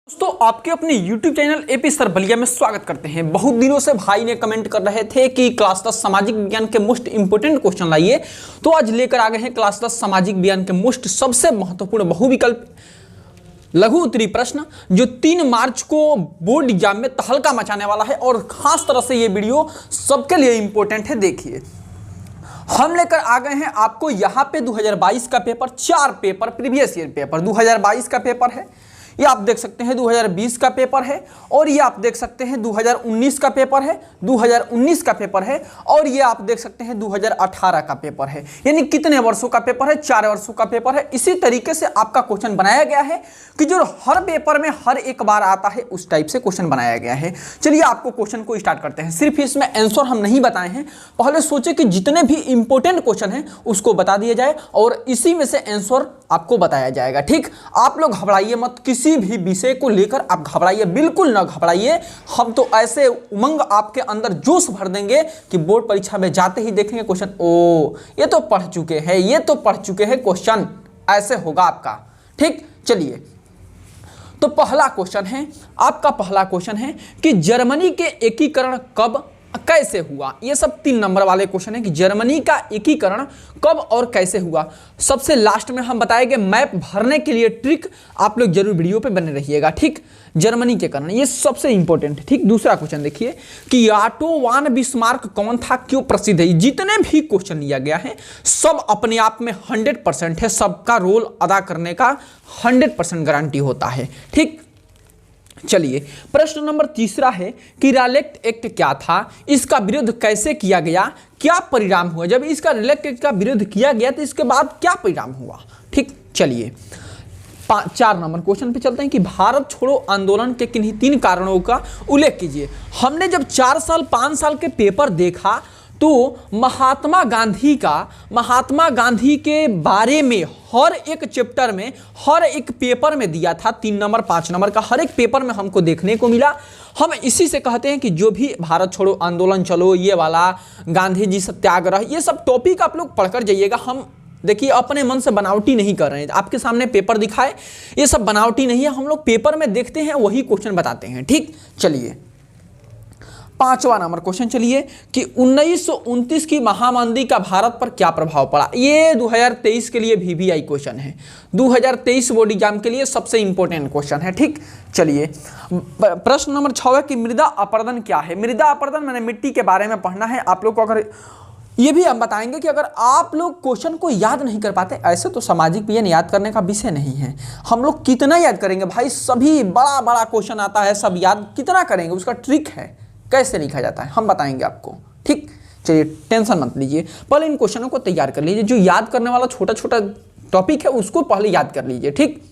दोस्तों आपके अपने YouTube channel AP sir Ballia में स्वागत करते हैं। बहुत दिनों से भाई ने कमेंट कर रहे थे कि क्लास 10 सामाजिक विज्ञान के मोस्ट इंपोर्टेंट क्वेश्चन लाइए, तो आज लेकर आ गए हैं क्लास 10 सामाजिक विज्ञान के मोस्ट सबसे महत्वपूर्ण बहुविकल्प लघु उत्तरीय प्रश्न, जो 3 मार्च को बोर्ड एग्जाम में तहलका मचाने वाला है और खास तरह से ये वीडियो सबके लिए इंपॉर्टेंट है। देखिए, हम लेकर आ गए हैं आपको यहाँ पे 2022 का paper, 4 paper previous year paper 2022 का पेपर है, ये आप देख सकते हैं 2020 का पेपर है, और ये आप देख सकते हैं 2019 का पेपर है, 2019 का पेपर है, और ये आप देख सकते हैं 2018 का पेपर है। यानी कितने वर्षों का पेपर है? 4 वर्षों का पेपर है। इसी तरीके से आपका क्वेश्चन बनाया गया है कि जो हर पेपर में हर एक बार आता है उस टाइप से क्वेश्चन बनाया गया है। चलिए आपको क्वेश्चन को स्टार्ट करते हैं। सिर्फ इसमें आंसर हम नहीं बताए हैं, पहले सोचे कि जितने भी इंपॉर्टेंट क्वेश्चन हैं उसको बता दिया जाए और इसी में से आंसर आपको बताया जाएगा। ठीक, आप लोग घबराइए मत, किसी भी विषय को लेकर आप घबराइए बिल्कुल ना घबराइए। हम तो ऐसे उमंग आपके अंदर जोश भर देंगे कि बोर्ड परीक्षा में जाते ही देखेंगे क्वेश्चन, ओ ये तो पढ़ चुके हैं, ये तो पढ़ चुके हैं क्वेश्चन, ऐसे होगा आपका। ठीक, चलिए तो पहला क्वेश्चन है आपका, पहला क्वेश्चन है कि जर्मनी के एकीकरण कब कैसे हुआ। ये सब 3 नंबर वाले क्वेश्चन है कि जर्मनी का एकीकरण कब और कैसे हुआ। सबसे लास्ट में हम बताएंगे मैप भरने के लिए ट्रिक, आप लोग जरूर वीडियो पे बने रहिएगा। ठीक, जर्मनी के कारण ये सबसे इंपॉर्टेंट है। ठीक, दूसरा क्वेश्चन देखिए कि ऑटो वान बिस्मार्क कौन था, क्यों प्रसिद्ध है। जितने भी क्वेश्चन लिया गया है सब अपने आप में 100% है, सबका रोल अदा करने का 100% गारंटी होता है। ठीक, चलिए प्रश्न नंबर तीसरा है कि रॉलेट एक्ट क्या था, इसका विरोध कैसे किया गया, क्या परिणाम हुआ। जब इसका रॉलेट एक्ट का विरोध किया गया तो इसके बाद क्या परिणाम हुआ। ठीक, चलिए 4 नंबर क्वेश्चन पे चलते हैं कि भारत छोड़ो आंदोलन के किन्हीं 3 कारणों का उल्लेख कीजिए। हमने जब 4 साल 5 साल के पेपर देखा तो महात्मा गांधी के बारे में हर एक चैप्टर में, हर एक पेपर में दिया था। 3 नंबर 5 नंबर का हर एक पेपर में हमको देखने को मिला। हम इसी से कहते हैं कि जो भी भारत छोड़ो आंदोलन, चलो ये वाला, गांधी जी सत्याग्रह, ये सब टॉपिक आप लोग पढ़कर जाइएगा। हम देखिए अपने मन से बनावटी नहीं कर रहे हैं, आपके सामने पेपर दिखाए, ये सब बनावटी नहीं है, हम लोग पेपर में देखते हैं वही क्वेश्चन बताते हैं। ठीक, चलिए 5वां नंबर क्वेश्चन चलिए कि 1929 की महामंदी का भारत पर क्या प्रभाव पड़ा। ये 2023 के लिए VVI क्वेश्चन है, 2023 बोर्ड एग्जाम के लिए सबसे इंपॉर्टेंट क्वेश्चन है। ठीक, चलिए प्रश्न नंबर 6 है कि मृदा अपरदन क्या है। मृदा अपरदन मैंने मिट्टी के बारे में पढ़ना है आप लोग को। अगर ये भी हम बताएंगे कि अगर आप लोग क्वेश्चन को याद नहीं कर पाते, ऐसे तो सामाजिक विज्ञान याद करने का विषय नहीं है, हम लोग कितना याद करेंगे भाई, सभी बड़ा बड़ा क्वेश्चन आता है, सब याद कितना करेंगे, उसका ट्रिक है कैसे लिखा जाता है, हम बताएंगे आपको। ठीक, चलिए टेंशन मत लीजिए, पहले इन क्वेश्चनों को तैयार कर लीजिए। जो याद करने वाला छोटा छोटा टॉपिक है उसको पहले याद कर लीजिए। ठीक,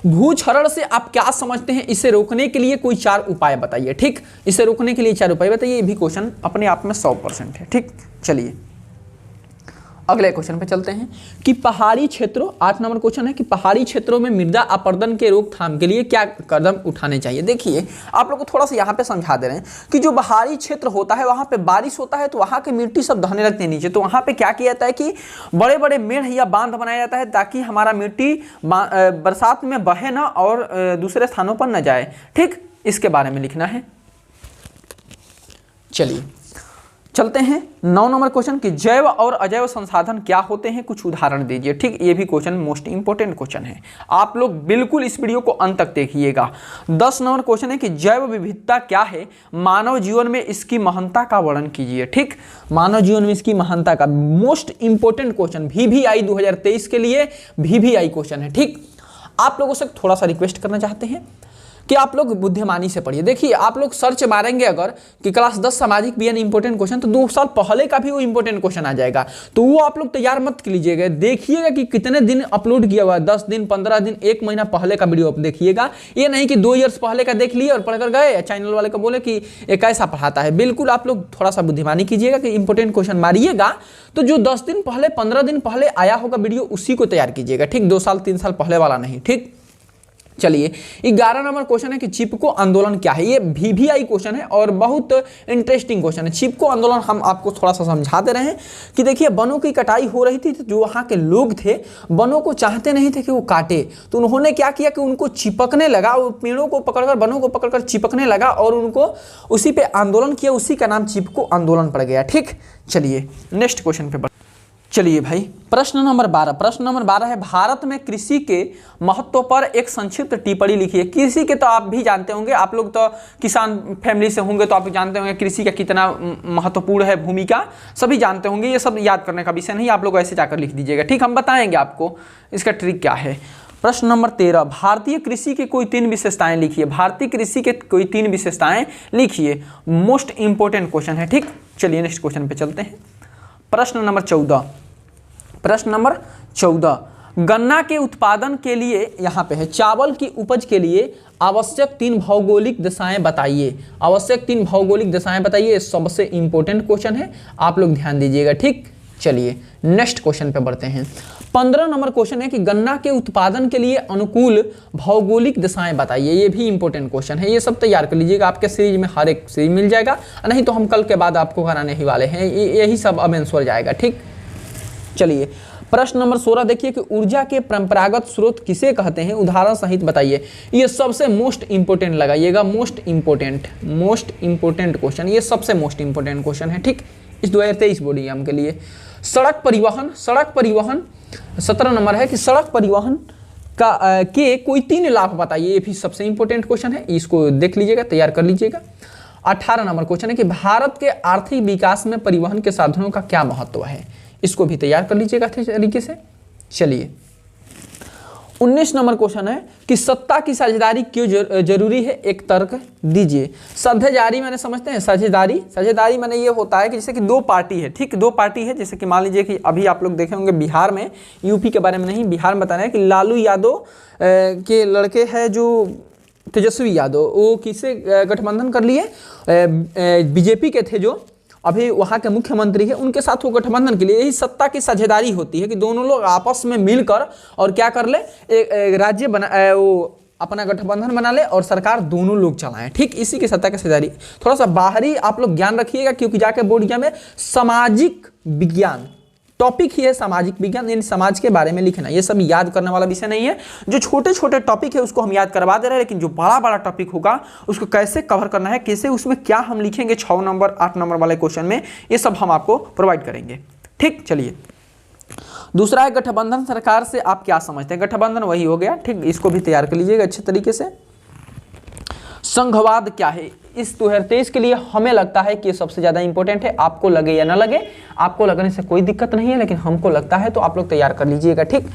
भूक्षरण से आप क्या समझते हैं, इसे रोकने के लिए कोई 4 उपाय बताइए। ठीक, इसे रोकने के लिए 4 उपाय बताइए। ये भी क्वेश्चन अपने आप में 100% है। ठीक, चलिए अगले क्वेश्चन पे चलते हैं कि पहाड़ी क्षेत्रों, 8 नंबर क्वेश्चन है कि पहाड़ी क्षेत्रों में मृदा अपरदन के रोकथाम के लिए क्या कदम उठाने चाहिए। देखिए आप लोग को थोड़ा सा यहाँ पे समझा दे रहे हैं कि जो पहाड़ी क्षेत्र होता है वहाँ पे बारिश होता है तो वहाँ की मिट्टी सब दहने लगती है नीचे, तो वहाँ पे क्या किया जाता है कि बड़े बड़े मेढ़ या बांध बनाया जाता है ताकि हमारा मिट्टी बरसात में बहे ना और दूसरे स्थानों पर न जाए। ठीक, इसके बारे में लिखना है। चलिए चलते हैं 9 नंबर क्वेश्चन कि जैव और अजैव संसाधन क्या होते हैं, कुछ उदाहरण दीजिए। ठीक, ये भी क्वेश्चन मोस्ट इंपोर्टेंट क्वेश्चन है, आप लोग बिल्कुल इस वीडियो को अंत तक देखिएगा। 10 नंबर क्वेश्चन है कि जैव विविधता क्या है, मानव जीवन में इसकी महानता का वर्णन कीजिए। ठीक, मानव जीवन में इसकी महानता का मोस्ट इंपोर्टेंट क्वेश्चन VVI 2023 के लिए VVI क्वेश्चन है। ठीक, आप लोगों से थोड़ा सा रिक्वेस्ट करना चाहते हैं कि आप लोग बुद्धिमानी से पढ़िए। देखिए आप लोग सर्च मारेंगे अगर कि क्लास 10 सामाजिक विज्ञान इंपॉर्टेंट क्वेश्चन, तो 2 साल पहले का भी वो इंपॉर्टेंट क्वेश्चन आ जाएगा, तो वो आप लोग तैयार मत कीजिएगा। देखिएगा कि कितने दिन अपलोड किया हुआ है, 10 दिन 15 दिन 1 महीना पहले का वीडियो आप देखिएगा। ये नहीं कि 2 ईयर्स पहले का देख लिए और पढ़कर गए, चैनल वाले को बोले कि ये कैसा पढ़ाता है। बिल्कुल आप लोग थोड़ा सा बुद्धिमानी कीजिएगा कि इंपॉर्टेंट क्वेश्चन मारिएगा, तो जो 10 दिन पहले 15 दिन पहले आया होगा वीडियो उसी को तैयार कीजिएगा। ठीक, 2 साल 3 साल पहले वाला नहीं। ठीक, चलिए 11 नंबर क्वेश्चन है कि चिपको आंदोलन क्या है। ये VVI क्वेश्चन है और बहुत इंटरेस्टिंग क्वेश्चन है। चिपको आंदोलन हम आपको थोड़ा सा समझा दे रहे हैं कि देखिए वनों की कटाई हो रही थी, तो जो वहाँ के लोग थे वनों को चाहते नहीं थे कि वो काटे, तो उन्होंने क्या किया कि उनको चिपकने लगा, पेड़ों को पकड़कर वनों को पकड़कर चिपकने लगा और उनको उसी पे आंदोलन किया, उसी का नाम चिपको आंदोलन पड़ गया। ठीक, चलिए नेक्स्ट क्वेश्चन पे चलिए भाई, प्रश्न नंबर 12 है भारत में कृषि के महत्व पर एक संक्षिप्त टिप्पणी लिखिए। कृषि के तो आप भी जानते होंगे, आप लोग तो किसान फैमिली से होंगे तो आप जानते होंगे कृषि का कितना महत्वपूर्ण है भूमिका, सभी जानते होंगे, ये सब याद करने का विषय नहीं, आप लोग ऐसे जाकर लिख दीजिएगा। ठीक, हम बताएंगे आपको इसका ट्रिक क्या है। प्रश्न नंबर 13, भारतीय कृषि की कोई 3 विशेषताएं लिखिए। भारतीय कृषि के कोई 3 विशेषताएं लिखिए, मोस्ट इंपोर्टेंट क्वेश्चन है। ठीक, चलिए नेक्स्ट क्वेश्चन पे चलते हैं। प्रश्न नंबर 14, गन्ना के उत्पादन के लिए यहाँ पे है चावल की उपज के लिए आवश्यक 3 भौगोलिक दशाएं बताइए। आवश्यक 3 भौगोलिक दशाएं बताइए, सबसे इंपॉर्टेंट क्वेश्चन है, आप लोग ध्यान दीजिएगा। ठीक, चलिए नेक्स्ट क्वेश्चन पे बढ़ते हैं। 15 नंबर क्वेश्चन है कि गन्ना के उत्पादन के लिए अनुकूल भौगोलिक दशाएं बताइए। ये भी इंपॉर्टेंट क्वेश्चन है, ये सब तैयार कर लीजिएगा, आपके सीरीज में हर एक सीरीज मिल जाएगा, नहीं तो हम कल के बाद आपको कराने ही वाले हैं, यही सब अब आंसर जाएगा। ठीक, चलिए प्रश्न नंबर 16 देखिए कि ऊर्जा के परंपरागत स्रोत किसे कहते हैं, उदाहरण सहित बताइए। ये सबसे मोस्ट इंपोर्टेंट लगाइएगा, मोस्ट इंपोर्टेंट क्वेश्चन, ये सबसे मोस्ट इंपोर्टेंट क्वेश्चन है। ठीक, इस 2023 बोर्ड एग्जाम के लिए। सड़क परिवहन 17 नंबर है कि सड़क परिवहन का के कोई 3 लाभ बताइए। ये भी सबसे इंपोर्टेंट क्वेश्चन है, इसको देख लीजिएगा, तैयार कर लीजिएगा। 18 नंबर क्वेश्चन है कि भारत के आर्थिक विकास में परिवहन के साधनों का क्या महत्व है, इसको भी तैयार कर लीजिएगा तरीके से। चलिए 19 नंबर क्वेश्चन है कि सत्ता की साझेदारी क्यों जरूरी है, एक तर्क दीजिए। साझेदारी मैंने समझते हैं, साझेदारी मैंने ये होता है कि जैसे कि 2 पार्टी है। ठीक, 2 पार्टी है, जैसे कि मान लीजिए कि अभी आप लोग देखे होंगे बिहार में, यूपी के बारे में नहीं, बिहार में बता रहे हैं कि लालू यादव के लड़के हैं जो तेजस्वी यादव, वो किसे गठबंधन कर लिए, बीजेपी के थे जो अभी वहाँ के मुख्यमंत्री है, उनके साथ वो गठबंधन के लिए, यही सत्ता की साझेदारी होती है कि दोनों लोग आपस में मिलकर और क्या कर ले, एक राज्य बना, वो अपना गठबंधन बना ले और सरकार दोनों लोग चलाएं। ठीक, इसी की सत्ता की साझेदारी। थोड़ा सा बाहरी आप लोग ज्ञान रखिएगा, क्योंकि जाके बोर्ड एग्जाम में सामाजिक विज्ञान टॉपिक ही है, सामाजिक विज्ञान, यानी समाज के बारे में लिखना, ये सब याद करने वाला विषय नहीं है। जो छोटे छोटे टॉपिक है उसको हम याद करवा दे रहे हैं, लेकिन जो बड़ा बड़ा टॉपिक होगा उसको कैसे कवर करना है, कैसे उसमें क्या हम लिखेंगे 6 नंबर 8 नंबर वाले क्वेश्चन में, ये सब हम आपको प्रोवाइड करेंगे। ठीक, चलिए दूसरा है गठबंधन सरकार से आप क्या समझते हैं, गठबंधन वही हो गया। ठीक, इसको भी तैयार कर लीजिएगा अच्छे तरीके से। संघवाद क्या है, इस 2023 के लिए हमें लगता है कि सबसे ज़्यादा इंपॉर्टेंट है, आपको लगे या ना लगे, आपको लगने से कोई दिक्कत नहीं है, लेकिन हमको लगता है तो आप लोग तैयार कर लीजिएगा। ठीक,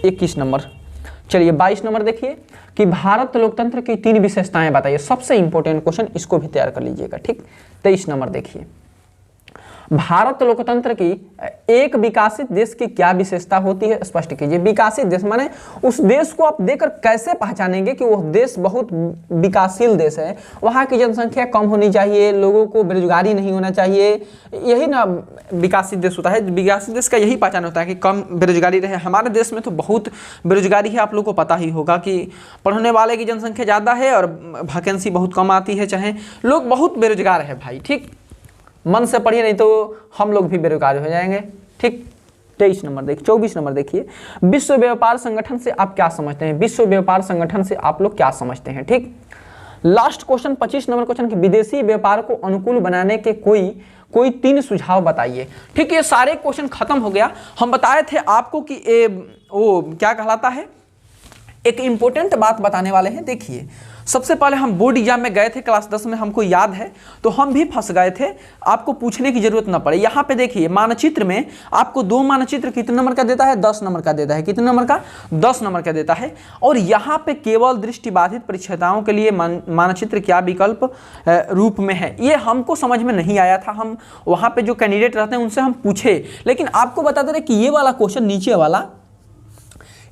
21 नंबर। चलिए 22 नंबर देखिए कि भारत लोकतंत्र की 3 विशेषताएं बताइए, सबसे इंपॉर्टेंट क्वेश्चन, इसको भी तैयार कर लीजिएगा। ठीक, 23 नंबर देखिए, भारत लोकतंत्र की एक विकसित देश की क्या विशेषता होती है, स्पष्ट कीजिए। विकसित देश माने उस देश को आप देखकर कैसे पहचानेंगे कि वो देश बहुत विकासशील देश है, वहाँ की जनसंख्या कम होनी चाहिए, लोगों को बेरोजगारी नहीं होना चाहिए, यही ना विकसित देश होता है। विकसित देश का यही पहचान होता है कि कम बेरोजगारी रहे। हमारे देश में तो बहुत बेरोजगारी है, आप लोगों को पता ही होगा कि पढ़ने वाले की जनसंख्या ज़्यादा है और वैकेंसी बहुत कम आती है, चाहे लोग बहुत बेरोजगार है भाई। ठीक, मन से पढ़िए, नहीं तो हम लोग भी बेरोजगार हो जाएंगे। ठीक, 23 नंबर देखिए। 24 नंबर देखिए, विश्व व्यापार संगठन से आप क्या समझते हैं, विश्व व्यापार संगठन से आप लोग क्या समझते हैं। ठीक, लास्ट क्वेश्चन 25 नंबर क्वेश्चन कि विदेशी व्यापार को अनुकूल बनाने के कोई 3 सुझाव बताइए। ठीक, ये सारे क्वेश्चन खत्म हो गया। हम बताए थे आपको कि वो क्या कहलाता है, एक इंपॉर्टेंट बात बताने वाले हैं। देखिए सबसे पहले हम बोर्ड एग्जाम में गए थे क्लास 10 में, हमको याद है, तो हम भी फंस गए थे, आपको पूछने की जरूरत ना पड़े। यहाँ पे देखिए मानचित्र में आपको 2 मानचित्र कितने नंबर का देता है, 10 नंबर का देता है। कितने नंबर का, 10 नंबर का देता है। और यहाँ पे केवल दृष्टिबाधित परीक्षार्थियों के लिए मानचित्र क्या विकल्प रूप में है, ये हमको समझ में नहीं आया था। हम वहाँ पे जो कैंडिडेट रहते हैं उनसे हम पूछे, लेकिन आपको बता दे रहे कि ये वाला क्वेश्चन नीचे वाला,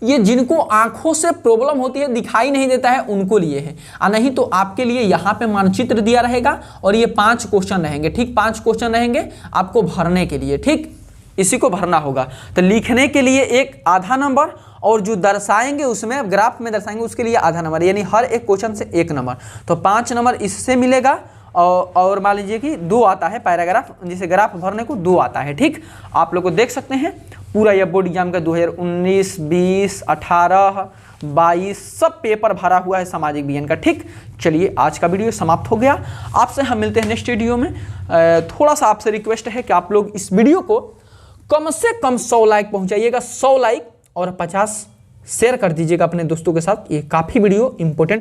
ये जिनको आंखों से प्रॉब्लम होती है, दिखाई नहीं देता है, उनको लिए है, और नहीं तो आपके लिए यहाँ पे मानचित्र दिया रहेगा और ये 5 क्वेश्चन रहेंगे। ठीक, 5 क्वेश्चन रहेंगे आपको भरने के लिए। ठीक, इसी को भरना होगा। तो लिखने के लिए एक आधा नंबर और जो दर्शाएंगे उसमें ग्राफ में दर्शाएंगे उसके लिए आधा नंबर, यानी हर एक क्वेश्चन से 1 नंबर। तो 5 नंबर इससे मिलेगा और मान लीजिए कि 2 आता है पैराग्राफ, जिसे ग्राफ भरने को 2 आता है। ठीक, आप लोग को देख सकते हैं पूरा यह बोर्ड एग्जाम का 2019, 20, 18, 22 सब पेपर भरा हुआ है सामाजिक विज्ञान का। ठीक, चलिए आज का वीडियो समाप्त हो गया। आपसे हम मिलते हैं नेक्स्ट वीडियो में। थोड़ा सा आपसे रिक्वेस्ट है कि आप लोग इस वीडियो को कम से कम 100 लाइक पहुंचाइएगा, 100 लाइक, और 50 शेयर कर दीजिएगा अपने दोस्तों के साथ। ये काफ़ी वीडियो इंपॉर्टेंट